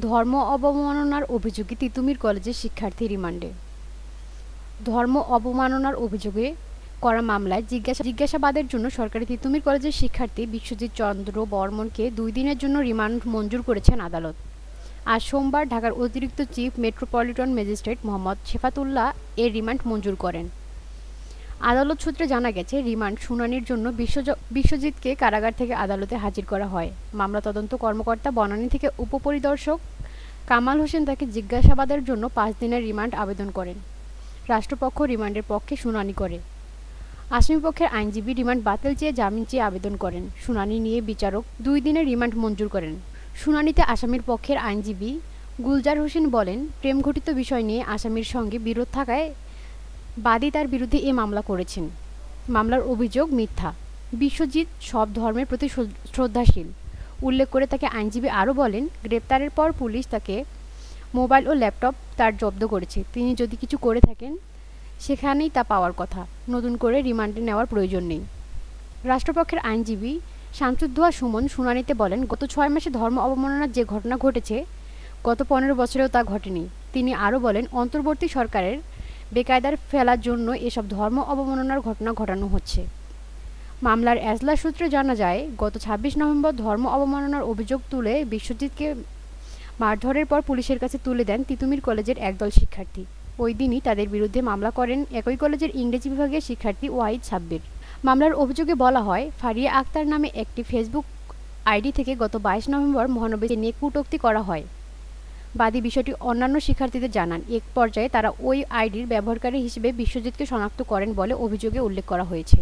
ধর্ম অবমাননার অভিযোগে তিতুমির কলেজের শিক্ষার্থী রিমান্ডে। ধর্ম অবমাননার অভিযোগে করা মামলায় জিজ্ঞাসাবাদের জন্য সরকারি তিতুমির কলেজের শিক্ষার্থী বিশ্বজিৎ চন্দ্র বর্মনকে 2 দিনের জন্য রিমান্ড মঞ্জুর করেছেন আদালত। আজ সোমবার ঢাকার অতিরিক্ত চিফ মেট্রোপলিটন ম্যাজিস্ট্রেট মোহাম্মদ শেফাতুল্লাহ এর রিমান্ড মঞ্জুর করেন। আদালত সূত্রে জানা গেছে, রিমান্ড শুনানির জন্য বিশ্বজিৎকে কারাগার থেকে আদালতে হাজির করা হয়। মামলা তদন্ত কর্মকর্তা বনানী থেকে উপপরিদর্শক কামাল হোসেন তাকে জিজ্ঞাসাবাদের জন্য 5 দিনের রিমান্ড আবেদন করেন। রাষ্ট্রপক্ষ রিমান্ডের পক্ষে শুনানি করে। আসামিপক্ষের আইনজীবী রিমান্ড বাতিল চেয়ে জামিন চেয়ে আবেদন করেন। শুনানি নিয়ে বিচারক 2 দিনের রিমান্ড মঞ্জুর করেন। শুনানিতে আসামির পক্ষের আইনজীবী গুলজার হোসেন বলেন, প্রেমঘটিত বিষয় নিয়ে আসামির সঙ্গে বিরোধ থাকায় বাদী তার বিরুদ্ধে এ মামলা করেছেন। মামলার অভিযোগ মিথ্যা। বিশ্বজিৎ সব ধর্মের প্রতি শ্রদ্ধাশীল উল্লেখ করে তাকে আইনজীবী আরও বলেন, গ্রেপ্তারের পর পুলিশ তাকে মোবাইল ও ল্যাপটপ তার জব্দ করেছে। তিনি যদি কিছু করে থাকেন সেখানেই তা পাওয়ার কথা। নতুন করে রিমান্ডে নেওয়ার প্রয়োজন নেই। রাষ্ট্রপক্ষের আইনজীবী শামসুদ্দোহা সুমন শুনানিতে বলেন, গত 6 মাসে ধর্ম অবমাননার যে ঘটনা ঘটেছে গত 15 বছরেও তা ঘটেনি। তিনি আরও বলেন, অন্তর্বর্তী সরকারের বেকায়দার ফেলার জন্য এসব ধর্ম অবমাননার ঘটনা ঘটানো হচ্ছে। মামলার এজলাস সূত্রে জানা যায়, গত 26 নভেম্বর ধর্ম অবমাননার অভিযোগ তুলে বিশ্বজিৎকে মারধরের পর পুলিশের কাছে তুলে দেন তিতুমির কলেজের একদল শিক্ষার্থী। ওই দিনই তাদের বিরুদ্ধে মামলা করেন একই কলেজের ইংরেজি বিভাগের শিক্ষার্থী ওয়াহিদ সাব্বির। মামলার অভিযোগে বলা হয়, ফারিয়া আক্তার নামে একটি ফেসবুক আইডি থেকে গত 22 নভেম্বর মহানবীকে নিয়ে কটূক্তি করা হয়। বাদী বিষয়টি অন্যান্য শিক্ষার্থীদের জানান। এক পর্যায়ে তারা ওই আইডির ব্যবহারকারী হিসেবে বিশ্বজিৎকে শনাক্ত করেন বলে অভিযোগে উল্লেখ করা হয়েছে।